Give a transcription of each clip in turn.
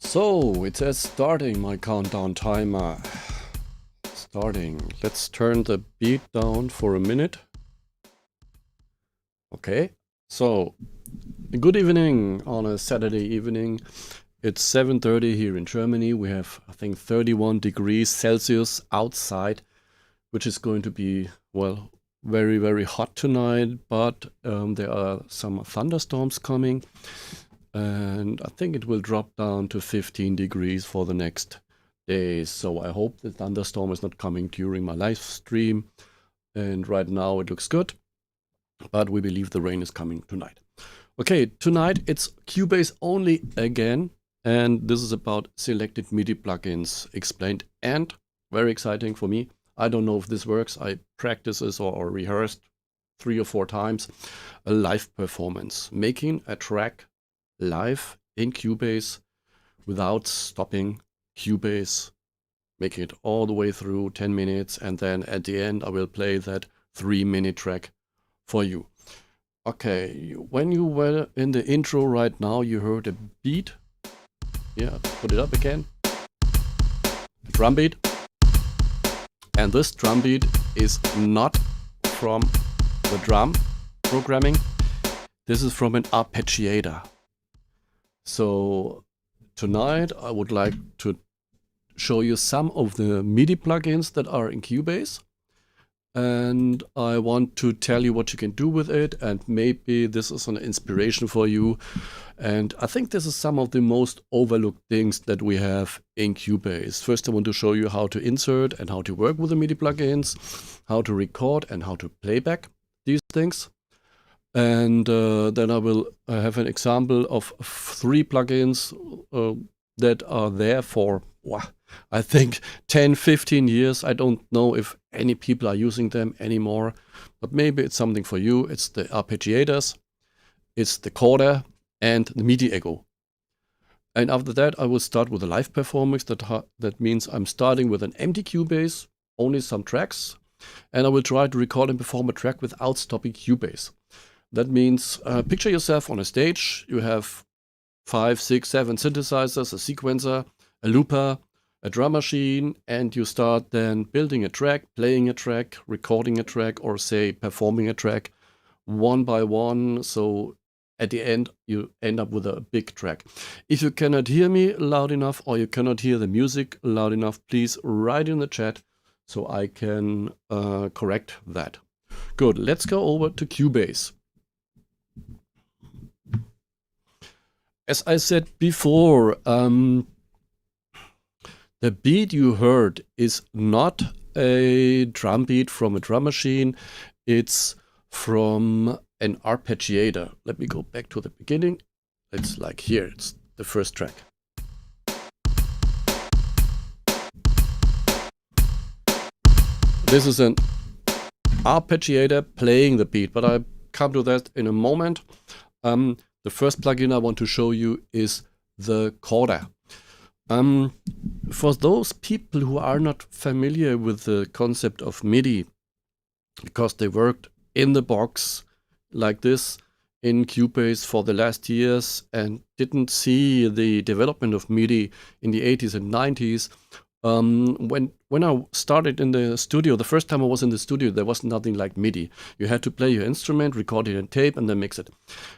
So it says starting my countdown timer. Starting. Let's turn the beat down for a minute. Okay. So good evening on a Saturday evening. It's 7:30 here in Germany. We have, I think, 31 degrees Celsius outside, which is going to be, well, very, very hot tonight. But there are some thunderstorms coming. And I think it will drop down to 15 degrees for the next days. So I hope the thunderstorm is not coming during my live stream. And right now it looks good, but we believe the rain is coming tonight. Okay, tonight it's Cubase only again. And this is about selected MIDI plugins explained, and very exciting for me. I don't know if this works. I practiced this or rehearsed 3 or 4 times. A live performance, making a track live in Cubase without stopping Cubase, making it all the way through 10 minutes, and then at the end I will play that 3-minute track for you. Okay, when you were in the intro right now, you heard a beat. Yeah, put it up again. A drum beat. And this drum beat is not from the drum programming. This is from an arpeggiator. So tonight I would like to show you some of the MIDI plugins that are in Cubase, and I want to tell you what you can do with it, and maybe this is an inspiration for you. And I think this is some of the most overlooked things that we have in Cubase. First, I want to show you how to insert and how to work with the MIDI plugins, how to record and how to playback these things. And then I will have an example of 3 plugins that are there for, I think, 10-15 years. I don't know if any people are using them anymore, but maybe it's something for you. It's the Arpeggiators, it's the Chorder and the Midi Echo. And after that, I will start with a live performance. That means I'm starting with an empty Cubase, only some tracks, and I will try to record and perform a track without stopping Cubase. That means picture yourself on a stage. You have 5, 6, 7 synthesizers, a sequencer, a looper, a drum machine, and you start then building a track, playing a track, recording a track, or say performing a track one by one. So at the end, you end up with a big track. If you cannot hear me loud enough or you cannot hear the music loud enough, please write in the chat so I can correct that. Good, let's go over to Cubase. As I said before, the beat you heard is not a drum beat from a drum machine. It's from an arpeggiator. Let me go back to the beginning. It's like here, it's the first track. This is an arpeggiator playing the beat, but I'll come to that in a moment. The first plugin I want to show you is the Chorder. For those people who are not familiar with the concept of MIDI, because they worked in the box like this in Cubase for the last years and didn't see the development of MIDI in the 80s and 90s, when I started in the studio, the first time I was in the studio, there was nothing like MIDI. You had to play your instrument, record it in tape, and then mix it.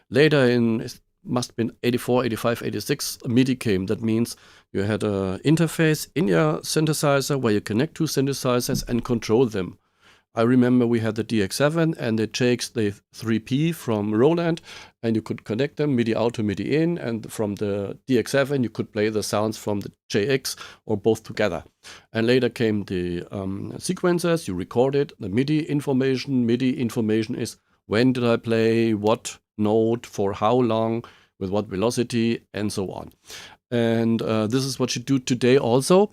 Later it must have been 84, 85, 86, MIDI came. That means you had an interface in your synthesizer where you connect 2 synthesizers and control them. I remember we had the DX7 and it takes the 3P from Roland and you could connect them MIDI out to MIDI in, and from the DX7 you could play the sounds from the JX or both together. And later came the sequencers. You recorded the MIDI information. MIDI information is when did I play, what note, for how long, with what velocity, and so on. And this is what you do today also.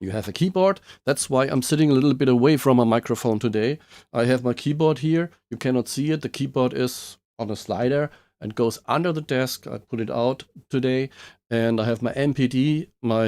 You have a keyboard. That's why I'm sitting a little bit away from my microphone today. I have my keyboard here. You cannot see it. The keyboard is on a slider and goes under the desk. I put it out today. And I have my MPD, my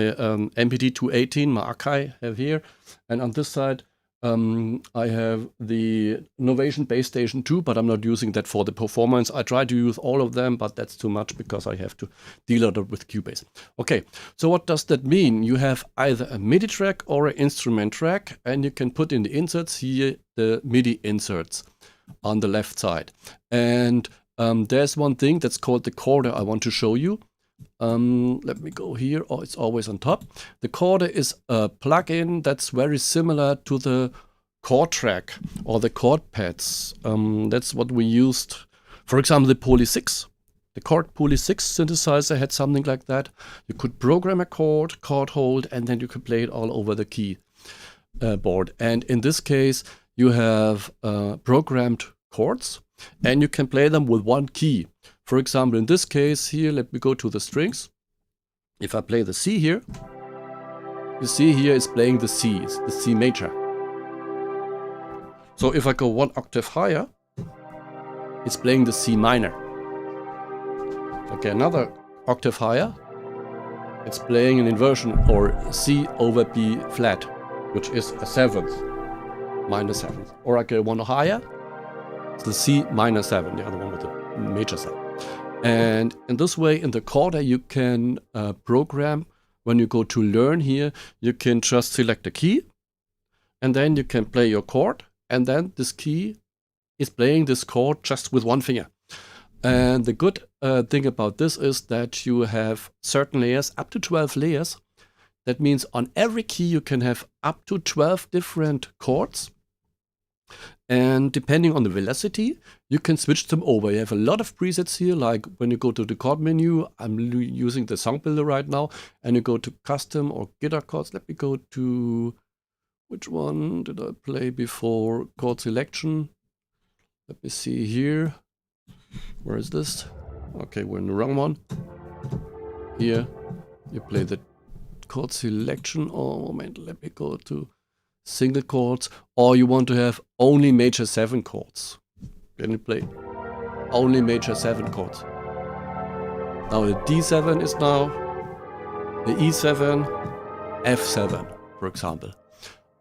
MPD 218, my Akai I have here. And on this side, I have the Novation Base Station 2, but I'm not using that for the performance. I try to use all of them, but that's too much because I have to deal it with Cubase. Okay, so what does that mean? You have either a MIDI track or an instrument track, and you can put in the inserts here the MIDI inserts on the left side. And there's one thing that's called the Chorder I want to show you. Let me go here. Oh, it's always on top. The Chorder is a plugin that's very similar to the chord track or the chord pads. That's what we used. For example, the Poly 6. The Chord Poly 6 synthesizer had something like that. You could program a chord hold, and then you could play it all over the keyboard. And in this case, you have programmed chords, and you can play them with one key. For example, in this case here, let me go to the strings. If I play the C here, you see here it's playing the C, it's the C major. So if I go one octave higher, it's playing the C minor. Okay, another octave higher, it's playing an inversion or C over B flat, which is a seventh, minor seventh. Or I go one higher, it's the C minor 7, the other one with the major 7. And in this way, in the Chorder, you can program, when you go to learn here, you can just select a key, and then you can play your chord, and then this key is playing this chord just with one finger. And the good thing about this is that you have certain layers, up to 12 layers. That means on every key you can have up to 12 different chords. And depending on the velocity, you can switch them over. You have a lot of presets here, like when you go to the chord menu, I'm using the song builder right now, and you go to custom or guitar chords. Let me go to, which one did I play before? Chord selection. Let me see here. Where is this? Okay, we're in the wrong one. Here, you play the chord selection. Oh, moment, let me go to single chords, or you want to have only major 7 chords. Can you play only major 7 chords? Now the D7 is now the E7, F7, for example.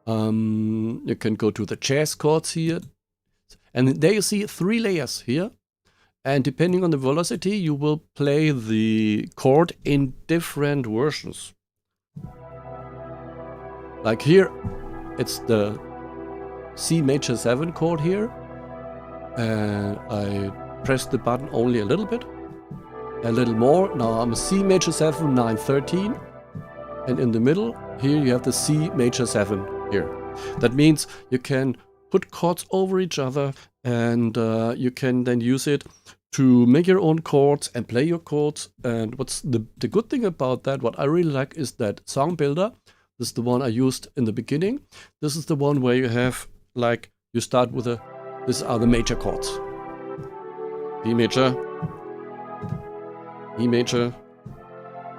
You can go to the jazz chords here, and there you see 3 layers here. And depending on the velocity, you will play the chord in different versions. Like here, it's the C major 7 chord here, and I press the button only a little bit, a little more. Now I'm a C major 7, 9, 13, and in the middle here you have the C major 7 here. That means you can put chords over each other, and you can then use it to make your own chords and play your chords. And what's the good thing about that, what I really like, is that song builder. This is the one I used in the beginning. This is the one where you have, like, you start with these are the major chords. D major, E major,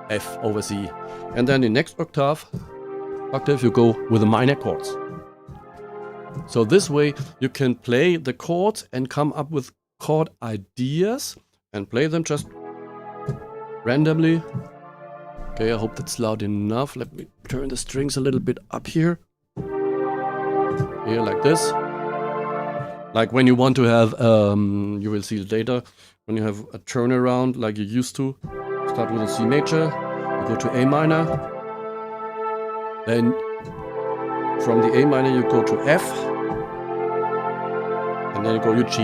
F over C. And then the next octave you go with the minor chords. So this way you can play the chords and come up with chord ideas and play them just randomly. Okay, I hope that's loud enough. Let me turn the strings a little bit up here. Here, like this. Like when you want to have, you will see later, when you have a turnaround like you used to. Start with a C major, you go to A minor. Then from the A minor you go to F. And then you go to G.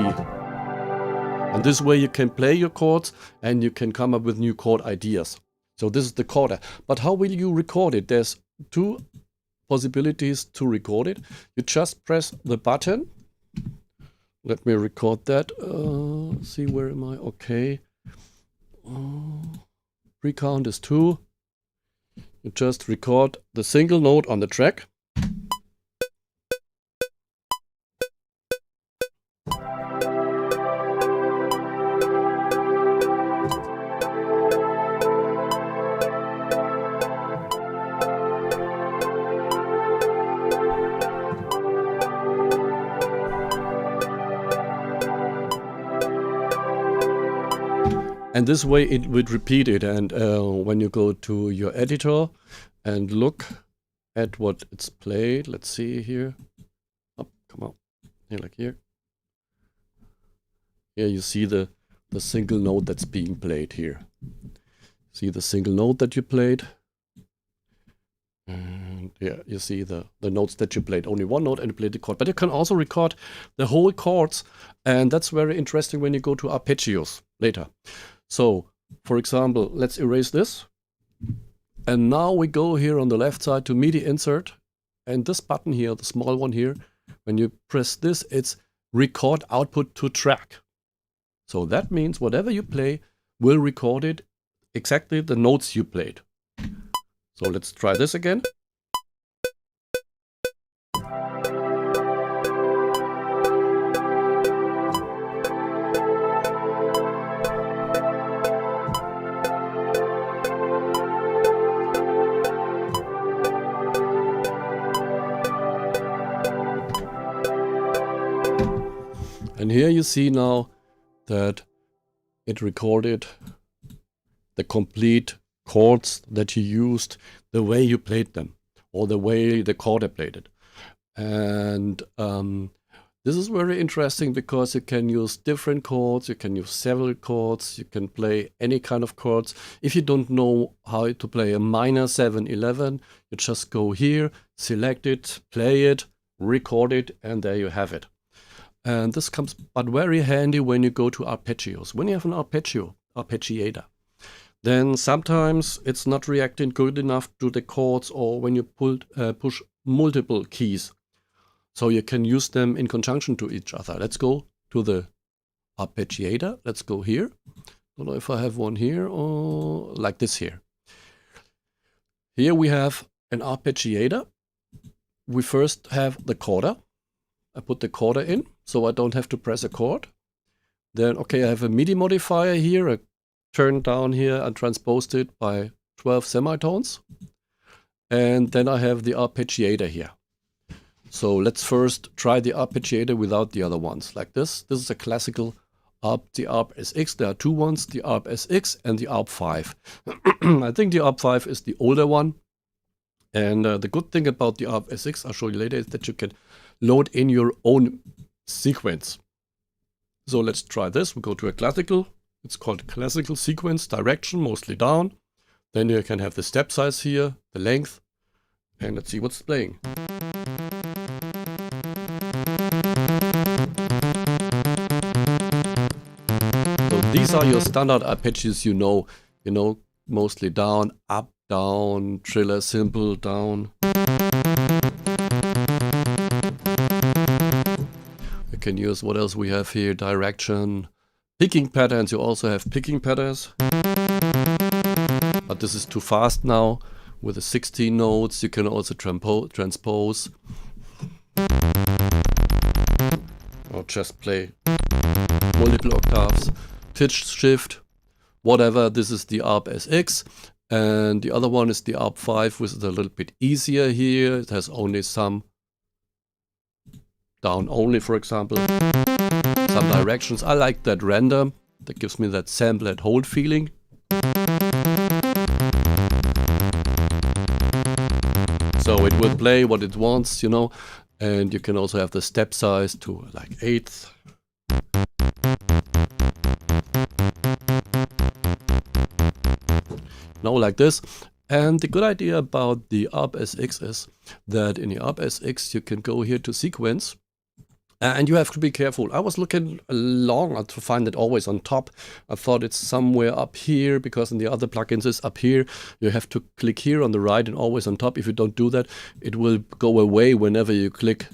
And this way you can play your chords and you can come up with new chord ideas. So this is the Chorder. But how will you record it? There's 2 possibilities to record it. You just press the button. Let me record that. See, where am I? Okay. Recount is 2. You just record the single note on the track. And this way it would repeat it. And when you go to your editor and look at what it's played, let's see here. come on, here, like here. Here you see the single note that's being played here. See the single note that you played? And yeah, you see the notes that you played. Only one note and you played the chord. But you can also record the whole chords, and that's very interesting when you go to arpeggios later. So, for example, let's erase this. And now we go here on the left side to MIDI insert. And this button here, the small one here, when you press this, it's record output to track. So that means whatever you play will record it exactly the notes you played. So let's try this again. And here you see now that it recorded the complete chords that you used, the way you played them, or the way the chorder played it. And this is very interesting because you can use different chords, you can use several chords, you can play any kind of chords. If you don't know how to play a minor 7/11, you just go here, select it, play it, record it, and there you have it. And this comes but very handy when you go to arpeggios. When you have an arpeggiator, then sometimes it's not reacting good enough to the chords, or when you push multiple keys. So you can use them in conjunction to each other. Let's go to the arpeggiator. Let's go here. Don't know if I have one here or like this here. Here we have an arpeggiator. We first have the chorder. I put the chorder in, so I don't have to press a chord. Then, okay, I have a MIDI modifier here. I turned down here and transposed it by 12 semitones. And then I have the arpeggiator here. So let's first try the arpeggiator without the other ones, like this. This is a classical the ARP SX. There are two ones, the ARP SX and the ARP 5. I think the ARP 5 is the older one. And the good thing about the ARP SX, I'll show you later, is that you can load in your own sequence. So let's try this. We go to a classical. It's called classical sequence, direction, mostly down. Then you can have the step size here, the length. And let's see what's playing. So these are your standard arpeggios, you know, mostly down, up, down, triller, simple, down. You can use, what else we have here, direction, picking patterns. You also have picking patterns, but this is too fast now. With the 16 notes, you can also transpose, or just play multiple octaves, pitch shift, whatever. This is the ARP SX, and the other one is the ARP 5, which is a little bit easier here. It has only some down only, for example, some directions. I like that random. That gives me that sample and hold feeling. So it will play what it wants, you know, and you can also have the step size to like 1/8. Now like this. And the good idea about the ARP SX is that in the ARP SX you can go here to sequence. And you have to be careful. I was looking long to find it always on top. I thought it's somewhere up here, because in the other plugins it's up here. You have to click here on the right and always on top. If you don't do that, it will go away whenever you click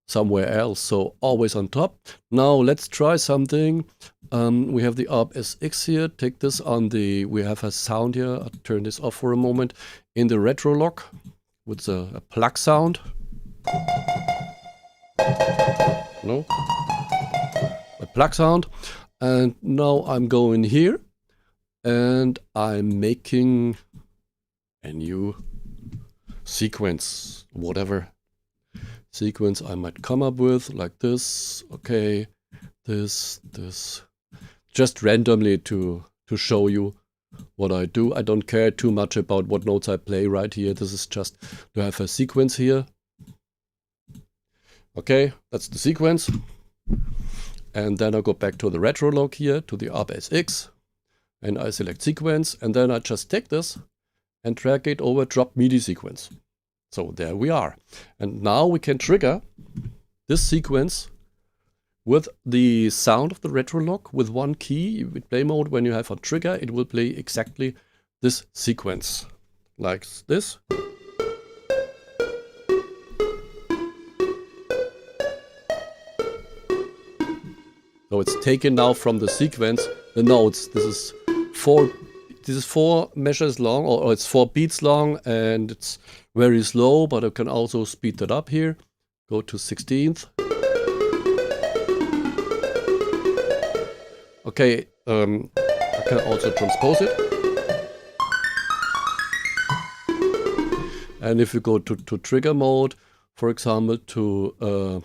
somewhere else. So always on top. Now let's try something. We have the ARP SX here. Take this on the, we have a sound here. I'll turn this off for a moment. In the retro lock with a plug sound. No, a plug sound. And now I'm going here and I'm making a new sequence, whatever sequence I might come up with, like this. Okay, this, just randomly to show you what I do. I don't care too much about what notes I play right here. This is just to have a sequence here. Okay, that's the sequence. And then I go back to the retro log here, to the Arpeggiators X, and I select sequence, and then I just take this and drag it over drop MIDI sequence. So there we are. And now we can trigger this sequence with the sound of the retro log with one key. With play mode, when you have a trigger, it will play exactly this sequence, like this. So it's taken now from the sequence the notes. This is four measures long, or it's 4 beats long, and it's very slow, but I can also speed that up here. Go to 16th. Okay, I can also transpose it. And if you go to trigger mode, for example, to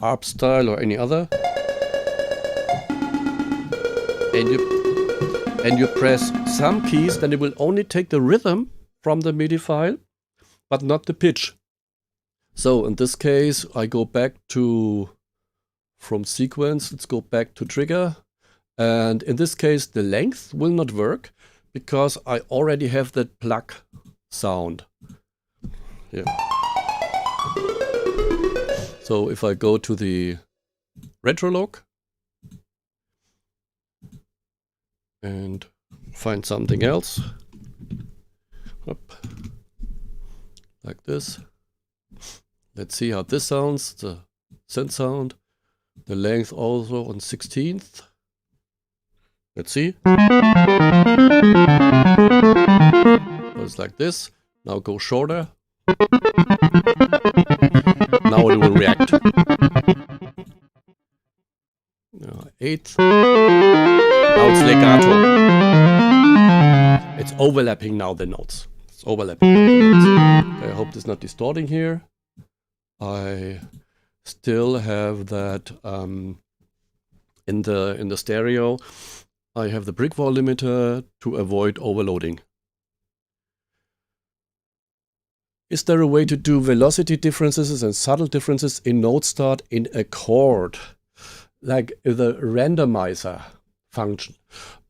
ARP style or any other, and you press some keys, then it will only take the rhythm from the MIDI file, but not the pitch. So in this case, I go back to, from sequence, let's go back to trigger. And in this case, the length will not work because I already have that plug sound. Yeah. So if I go to the retro log and find something else, up, like this. Let's see how this sounds, the synth sound, the length also on 16th. Let's see. It's like this. Now go shorter. Now it will react. 8th. Now it's legato. It's overlapping now the notes. It's overlapping the notes. Okay, I hope it's not distorting here. I still have that in the stereo. I have the brick wall limiter to avoid overloading. Is there a way to do velocity differences and subtle differences in note start in a chord, like the randomizer function?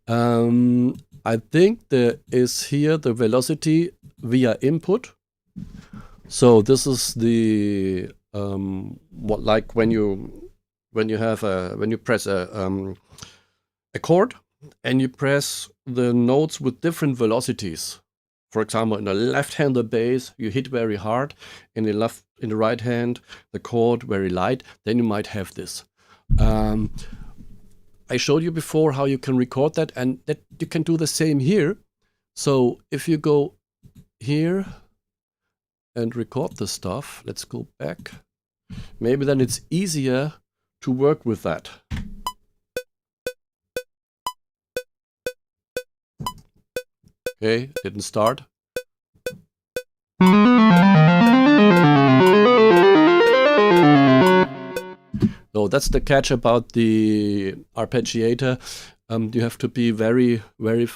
I think there is here the velocity via input. So this is the what, like when you press a chord and you press the notes with different velocities. For example, in a left-hander bass, you hit very hard. In the right hand, the chord very light. Then you might have this. I showed you before how you can record that, and that you can do the same here. So if you go here and record the stuff, let's go back. Maybe then it's easier to work with that. Okay, didn't start. So that's the catch about the arpeggiator. You have to be very, very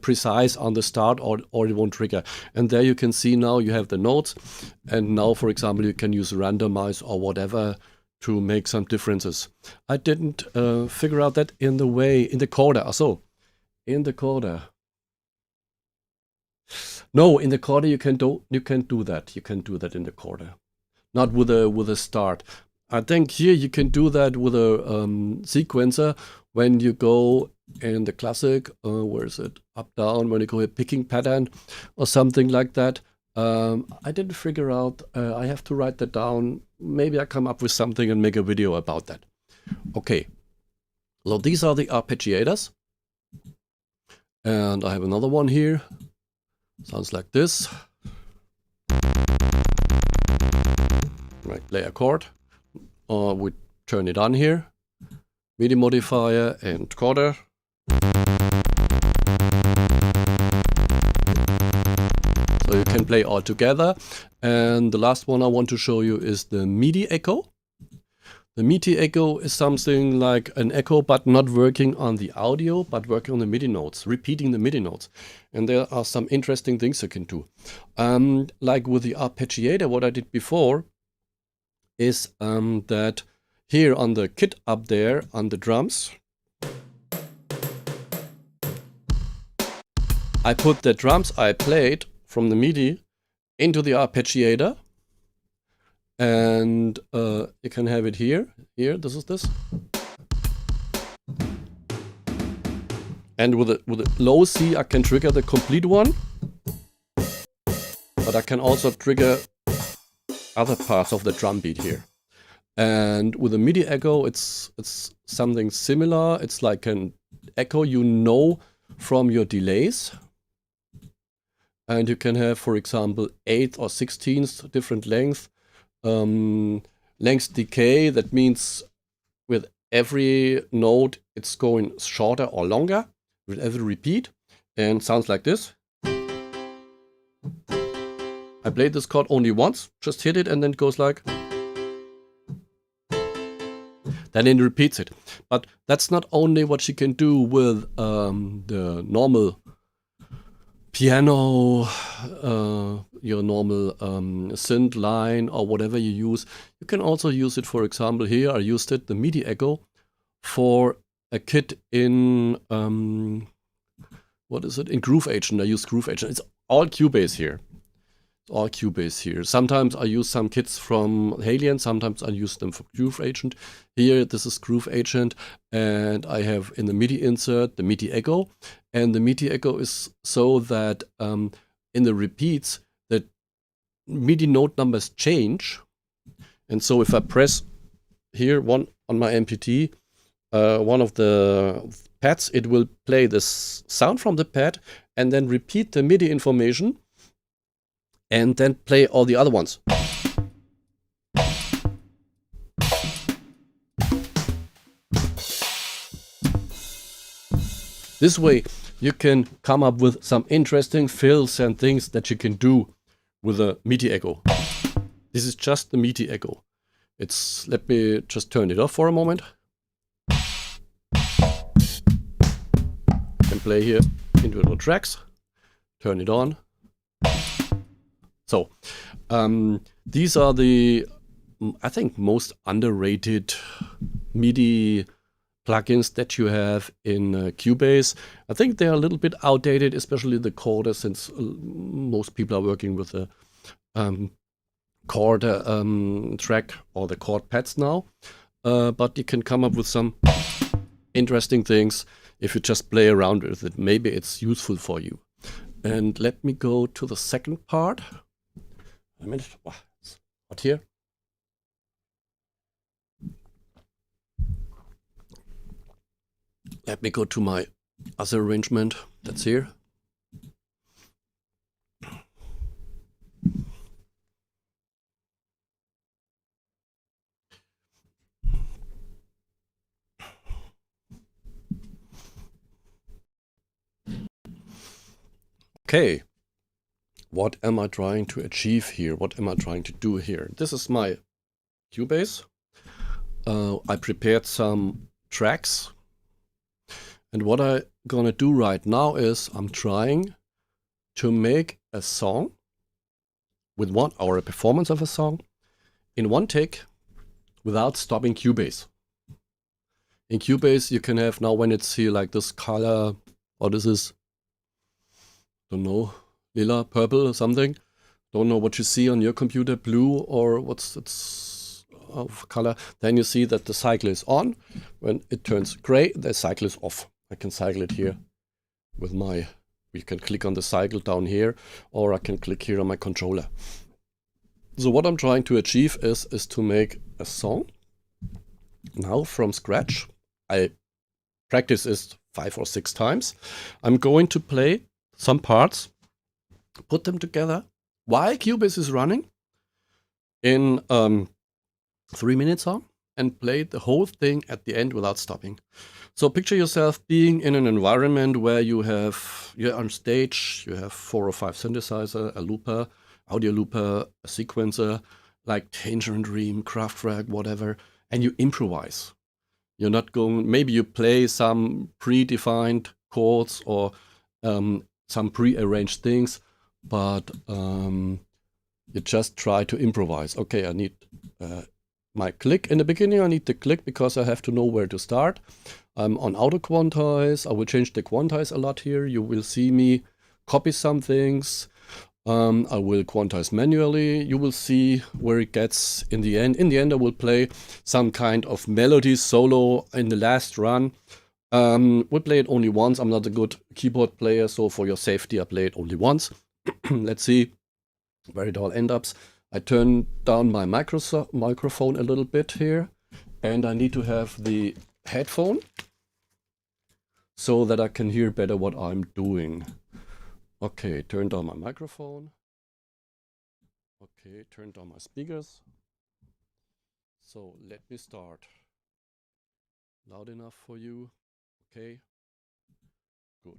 precise on the start, or it won't trigger. And there you can see now you have the notes. And now, for example, you can use randomize or whatever to make some differences. I didn't figure out that in the Chorder. So in the Chorder. No, in the Chorder you can do that. You can do that in the Chorder, not with a start. I think here you can do that with a sequencer when you go in the classic. Where is it? Up down. When you go a picking pattern or something like that. I didn't figure out. I have to write that down. Maybe I come up with something and make a video about that. Okay. So these are the arpeggiators, and I have another one here. Sounds like this. Right, play a chord. We turn it on here. MIDI modifier and Chorder. So you can play all together. And the last one I want to show you is the MIDI Echo. The MIDI Echo is something like an echo, but not working on the audio, but working on the MIDI notes, repeating the MIDI notes. And there are some interesting things you can do. Like with the arpeggiator, what I did before is that here on the kit up there on the drums, I put the drums I played from the MIDI into the arpeggiator, and you can have it here. This is this. And with a low C, I can trigger the complete one, but I can also trigger other parts of the drum beat here. And with a MIDI echo, it's something similar. It's like an echo you know from your delays. And you can have, for example, 8th or 16th different length. Length decay, that means with every note it's going shorter or longer with every repeat, and sounds like this. I played this chord only once, just hit it and then it goes like, then it repeats it. But that's not only what you can do with the normal piano, your normal synth line or whatever you use. You can also use it, for example, here I used it, the MIDI echo, for a kit in, what is it, in Groove Agent. I use Groove Agent. It's all Cubase here. All Cubase here. Sometimes I use some kits from Halion, sometimes I use them for Groove Agent. Here, this is Groove Agent, and I have in the MIDI insert the MIDI echo. And the MIDI echo is so that in the repeats, the MIDI note numbers change. And so if I press here one on my MPT, one of the pads, it will play this sound from the pad and then repeat the MIDI information and then play all the other ones. This way you can come up with some interesting fills and things that you can do with a MIDI echo. This is just the MIDI echo. Let me just turn it off for a moment. And play here individual tracks. Turn it on. So, these are the, I think, most underrated MIDI plugins that you have in Cubase. I think they're a little bit outdated, especially the Chorder, since most people are working with the chord track or the chord pads now. But you can come up with some interesting things if you just play around with it. Maybe it's useful for you. And let me go to the second part. A minute. Wow, it's hot here. Let me go to my other arrangement that's here. Okay, what am I trying to achieve here? What am I trying to do here? This is my Cubase. I prepared some tracks. And what I'm gonna do right now is I'm trying to make a song with 1 hour, a performance of a song in one take without stopping Cubase. In Cubase, you can have now when it's here like this color, or this is, don't know, lila, purple or something. Don't know what you see on your computer, blue or what's its of color. Then you see that the cycle is on. When it turns gray, the cycle is off. I can cycle it here with my, we can click on the cycle down here, or I can click here on my controller. So what I'm trying to achieve is to make a song now from scratch. I practice it 5 or 6 times. I'm going to play some parts, put them together while Cubase is running in 3-minute song, and play the whole thing at the end without stopping. So picture yourself being in an environment where you're on stage, you have 4 or 5 synthesizer, a looper, audio looper, a sequencer, like Tangerine Dream, Kraftwerk, whatever, and you improvise. You're not going, maybe you play some predefined chords or some pre-arranged things, but you just try to improvise. Okay, I need my click. In the beginning I need the click because I have to know where to start. I'm on auto quantize. I will change the quantize a lot here. You will see me copy some things. I will quantize manually. You will see where it gets in the end. In the end I will play some kind of melody solo in the last run. We'll play it only once. I'm not a good keyboard player, so for your safety I play it only once. Let's see where it all ends up. I turn down my microphone a little bit here, and I need to have the headphone so that I can hear better what I'm doing. Okay, turn down my microphone. Okay, turn down my speakers. So let me start. Loud enough for you? Okay, good.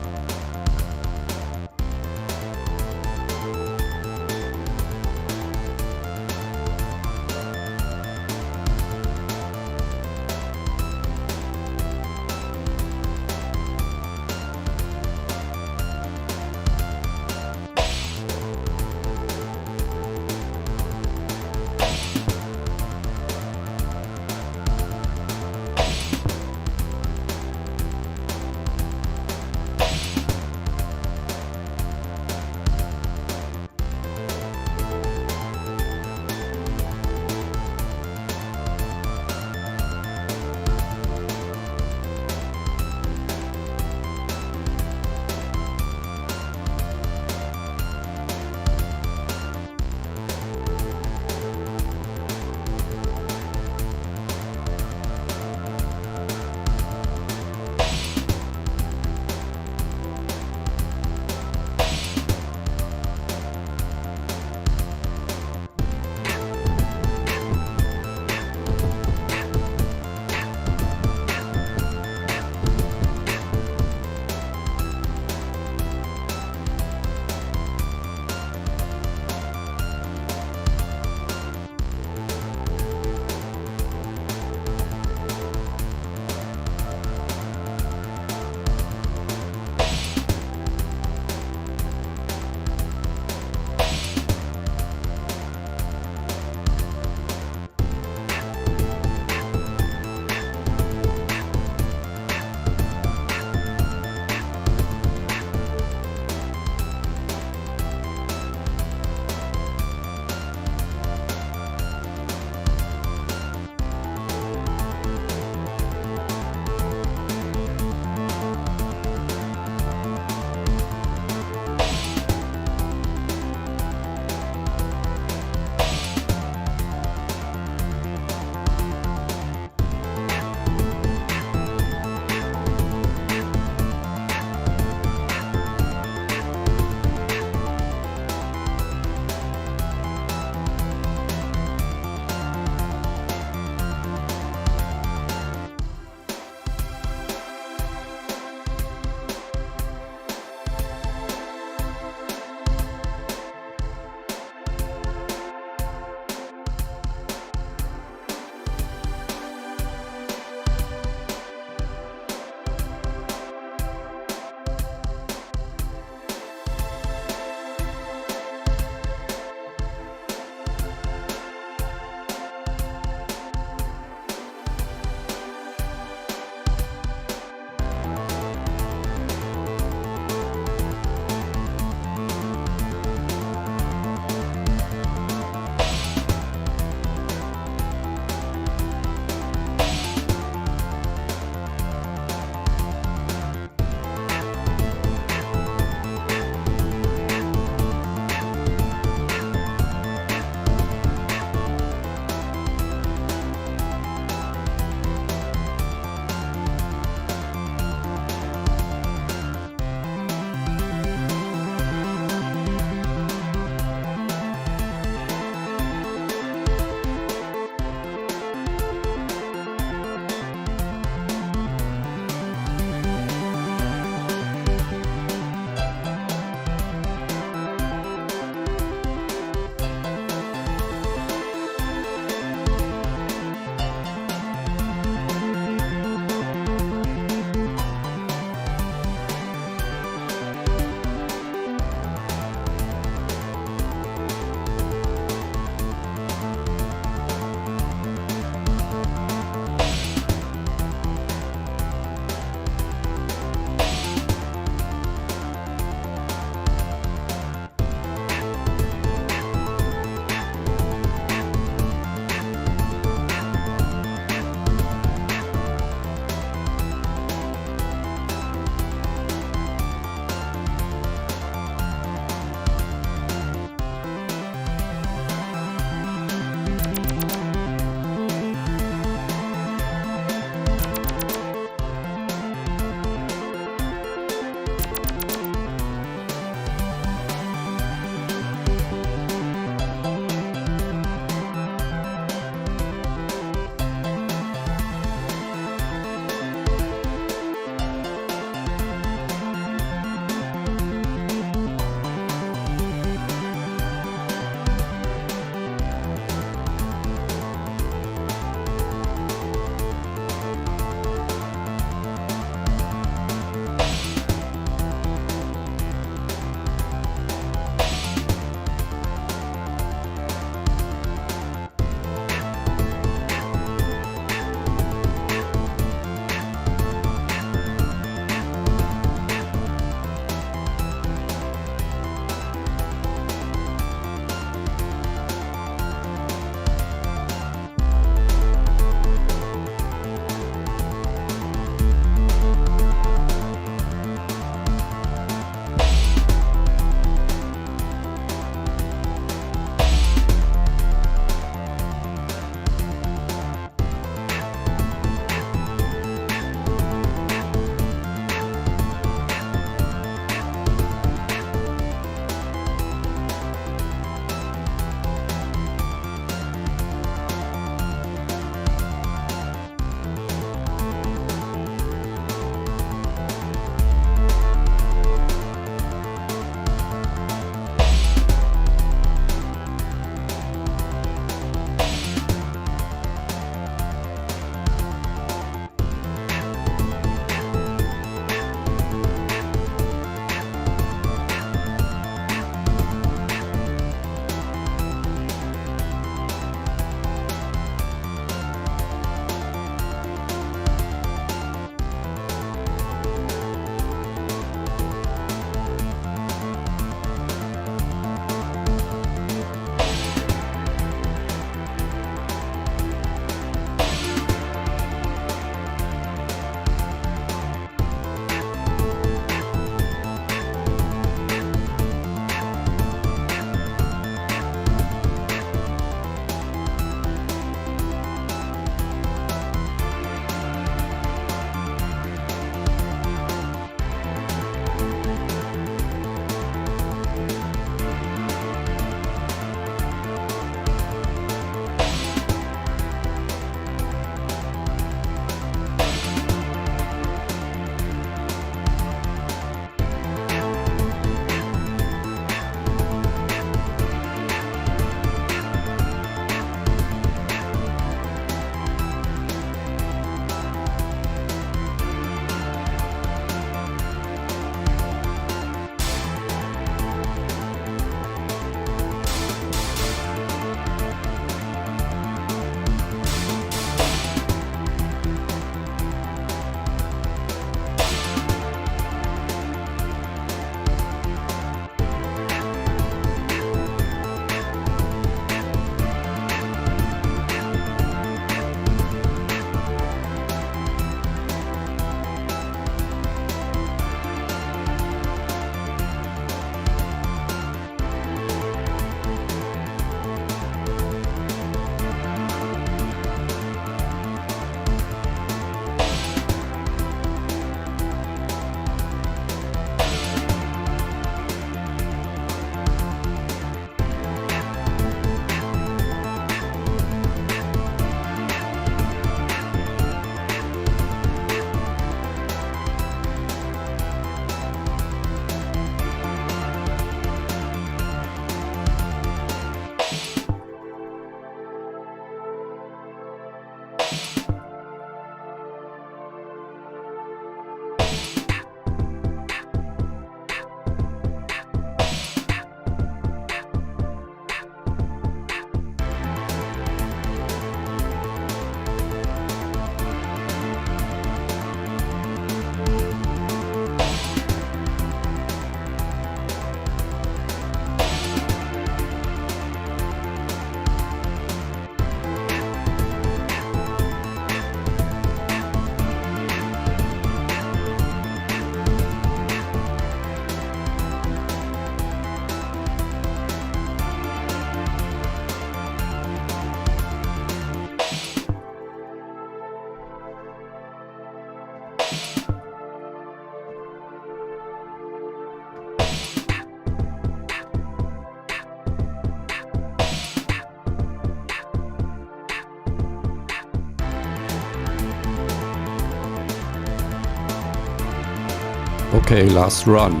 Okay, last run.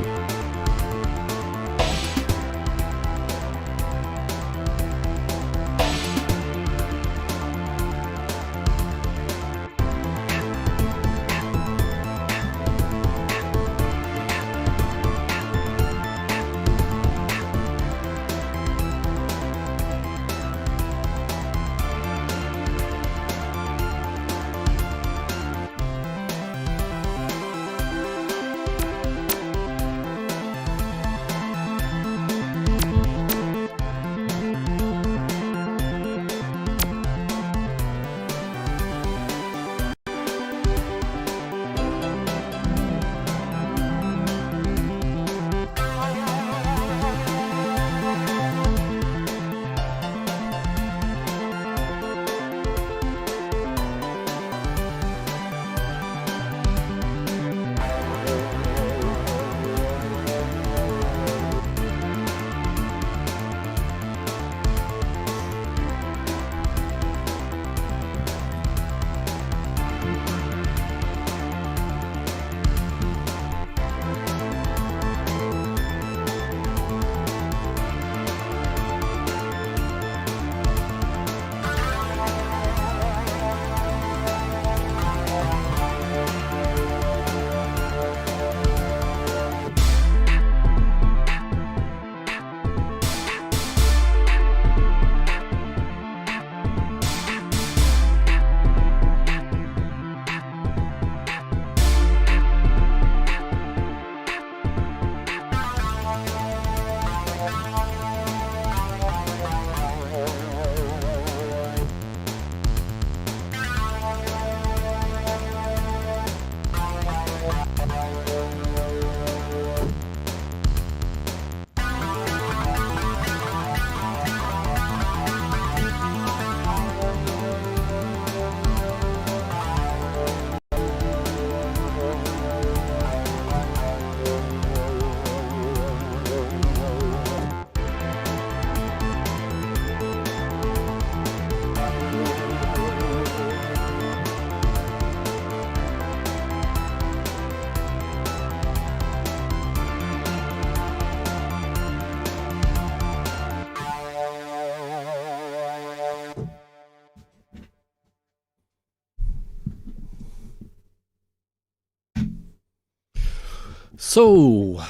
So,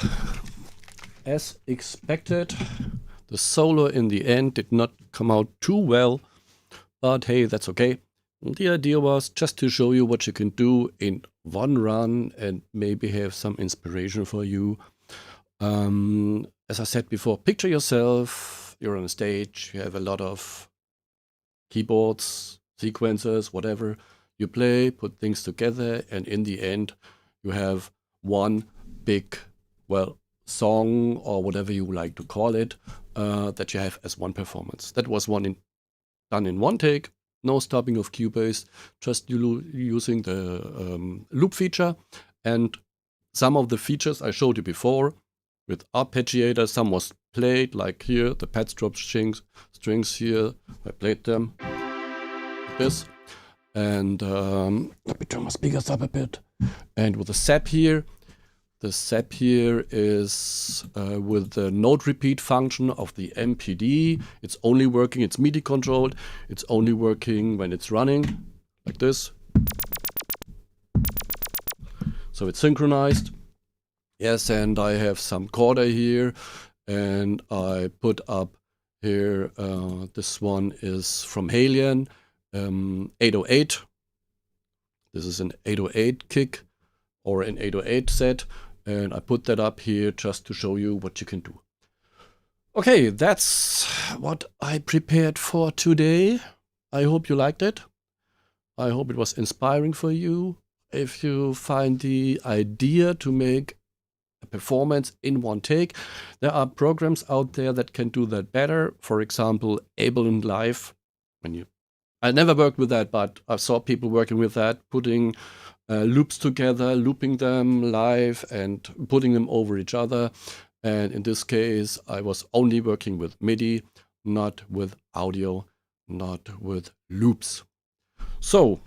as expected, the solo in the end did not come out too well, but hey, that's okay. The idea was just to show you what you can do in one run and maybe have some inspiration for you. As I said before, picture yourself, you're on a stage, you have a lot of keyboards, sequencers, whatever. You play, put things together, and in the end, you have one big, well, song or whatever you like to call it, that you have as one performance. That was done in one take, no stopping of Cubase, just using the loop feature. And some of the features I showed you before with Arpeggiators, some was played, like here, the patch drop strings here, I played them like this. And let me turn my speakers up a bit. And with the sap here, the sap here is with the note repeat function of the MPD. It's only working, it's MIDI controlled. It's only working when it's running, like this. So it's synchronized. Yes, and I have some Chorder here, and I put up here, this one is from Halion, 808. This is an 808 kick or an 808 set. And I put that up here just to show you what you can do. Okay, that's what I prepared for today. I hope you liked it. I hope it was inspiring for you. If you find the idea to make a performance in one take, there are programs out there that can do that better. For example, Ableton Live. I never worked with that, but I saw people working with that, putting loops together, looping them live and putting them over each other. And in this case, I was only working with MIDI, not with audio, not with loops. So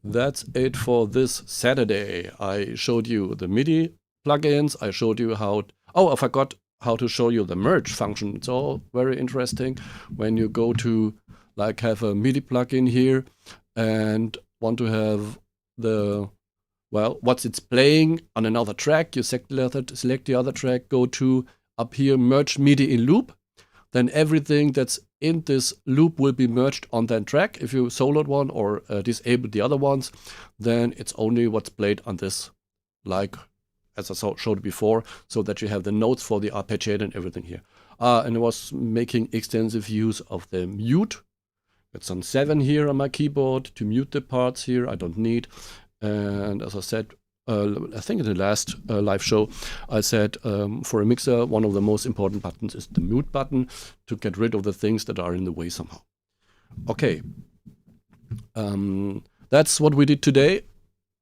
that's it for this Saturday. I showed you the MIDI plugins. I showed you how... Oh, I forgot how to show you the merge function. It's all very interesting when you go to like have a MIDI plugin here and want to have the, well, what's it's playing on another track. You select the other track, go to up here, merge MIDI in loop. Then everything that's in this loop will be merged on that track. If you soloed one or disabled the other ones, then it's only what's played on this, like as I showed before, so that you have the notes for the arpeggiator and everything here. And I was making extensive use of the mute. It's on 7 here on my keyboard to mute the parts here I don't need. And as I said, I think in the last live show, I said for a mixer, one of the most important buttons is the mute button to get rid of the things that are in the way somehow. Okay, that's what we did today.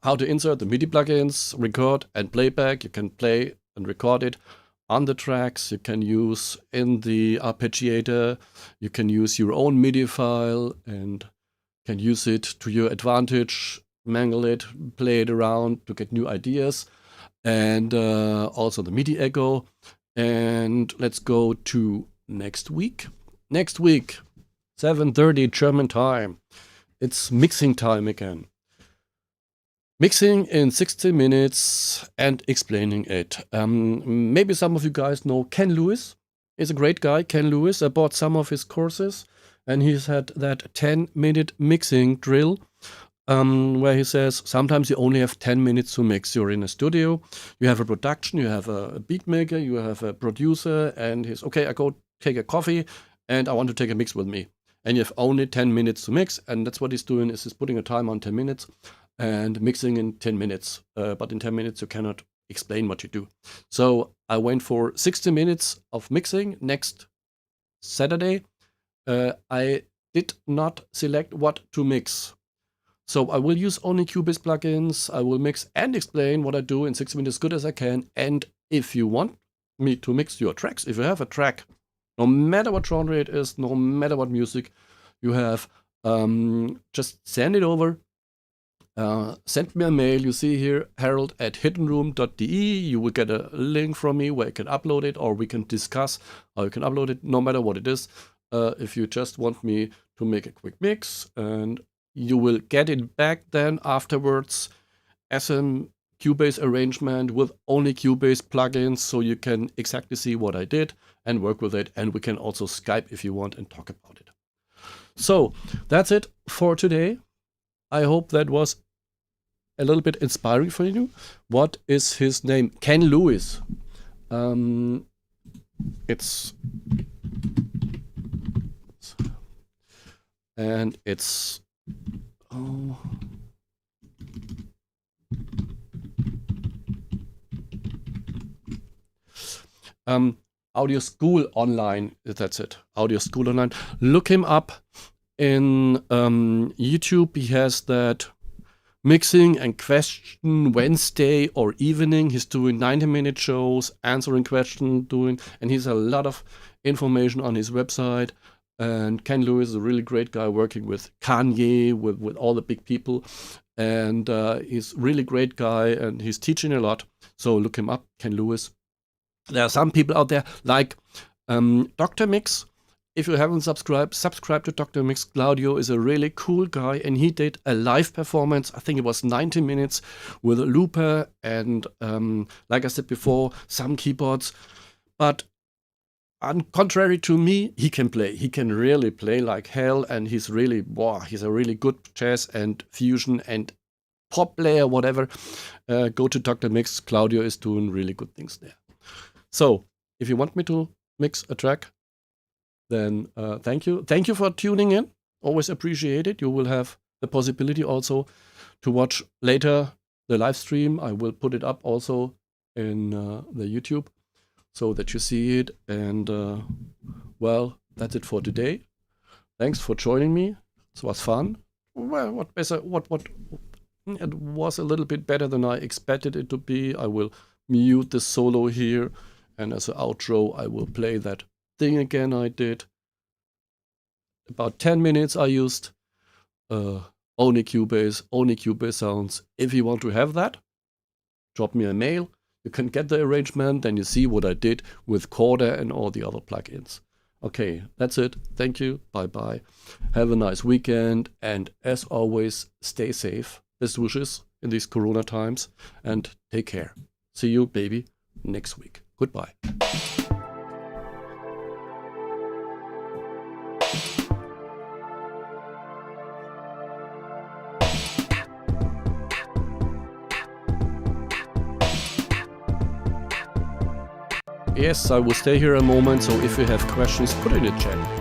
How to insert the MIDI plugins, record and playback. You can play and record it on the tracks. You can use in the arpeggiator. You can use your own MIDI file and can use it to your advantage. Mangle it, play it around to get new ideas, and also the MIDI Echo. And let's go to next week. Next week, 7:30 German time. It's mixing time again. Mixing in 60 minutes and explaining it. Maybe some of you guys know Ken Lewis. He's a great guy, Ken Lewis. I bought some of his courses, and he's had that 10-minute mixing drill. Where he says, sometimes you only have 10 minutes to mix. You're in a studio, you have a production, you have a beat maker, you have a producer, and he's, okay, I go take a coffee, and I want to take a mix with me. And you have only 10 minutes to mix, and that's what he's doing, is he's putting a time on 10 minutes, and mixing in 10 minutes. But in 10 minutes, you cannot explain what you do. So I went for 60 minutes of mixing next Saturday. I did not select what to mix. So I will use only Cubase plugins. I will mix and explain what I do in 60 minutes as good as I can. And if you want me to mix your tracks, if you have a track, no matter what genre it is, no matter what music you have, just send it over. Send me a mail. You see here, harold@hiddenroom.de. You will get a link from me where you can upload it, or we can discuss how you can upload it, no matter what it is. If you just want me to make a quick mix, and you will get it back then afterwards as a Cubase arrangement with only Cubase plugins, so you can exactly see what I did and work with it. And we can also Skype if you want and talk about it. So that's it for today. I hope that was a little bit inspiring for you. What is his name? Ken Lewis. It's Audio School Online. That's it. Audio School Online. Look him up in YouTube. He has that mixing and question Wednesday or evening. He's doing 90-minute shows, answering questions, and he's a lot of information on his website. And Ken Lewis is a really great guy, working with Kanye, with all the big people. And he's a really great guy, and he's teaching a lot. So look him up, Ken Lewis. There are some people out there like Dr. Mix. If you haven't subscribed, subscribe to Dr. Mix. Claudio is a really cool guy, and he did a live performance. I think it was 90 minutes with a looper and, like I said before, some keyboards. But on contrary to me, he can play. He can really play like hell, and he's really, he's a really good jazz and fusion and pop player, whatever. Go to Dr. Mix. Claudio is doing really good things there. So, if you want me to mix a track, then thank you. Thank you for tuning in. Always appreciate it. You will have the possibility also to watch later the live stream. I will put it up also in the YouTube so that you see it. And well, that's it for today. Thanks for joining me. It was fun. Well, it was a little bit better than I expected it to be. I will mute the solo here, and as an outro, I will play that thing again I did. About 10 minutes I used. only Cubase sounds. If you want to have that, drop me a mail. You can get the arrangement, and you see what I did with Chorder and all the other plugins. Okay, that's it. Thank you. Bye-bye. Have a nice weekend, and as always, stay safe. Best wishes in these Corona times, and take care. See you, baby, next week. Goodbye. Yes, I will stay here a moment, so if you have questions, put it in the chat.